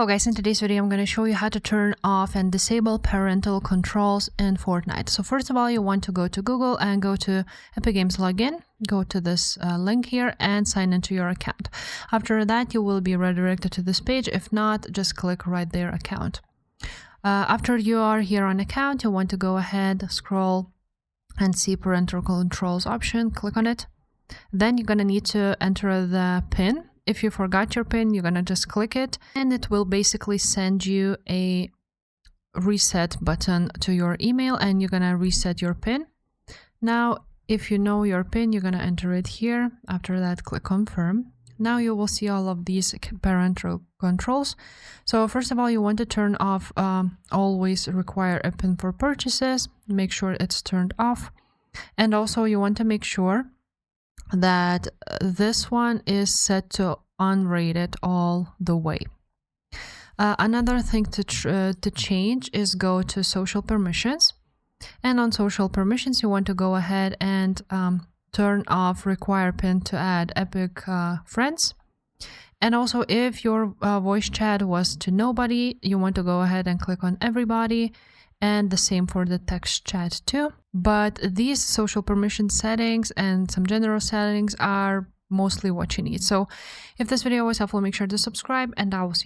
Hello guys, in today's video I'm going to show you how to turn off and disable parental controls in Fortnite. So first of all, you want to go to Google and go to Epic Games login, go to this link here and sign into your account. After that, you will be redirected to this page. If not, just click right there, account. After you are here on account, you want to go ahead, scroll and see parental controls option, click on it. Then you're going to need to enter the PIN. If you forgot your PIN, you're going to just click it and it will basically send you a reset button to your email and you're going to reset your PIN. Now, if you know your PIN, you're going to enter it here. After that, click confirm. Now you will see all of these parental controls. So first of all, you want to turn off always require a PIN for purchases. Make sure it's turned off. And also you want to make sure that this one is set to unrated all the way. Another thing to change is go to social permissions, and on social permissions you want to go ahead and turn off require PIN to add Epic friends. And also if your voice chat was to nobody, you want to go ahead and click on everybody, and the same for the text chat too. But these social permission settings and some general settings are mostly what you need. So if this video was helpful, make sure to subscribe and I will see you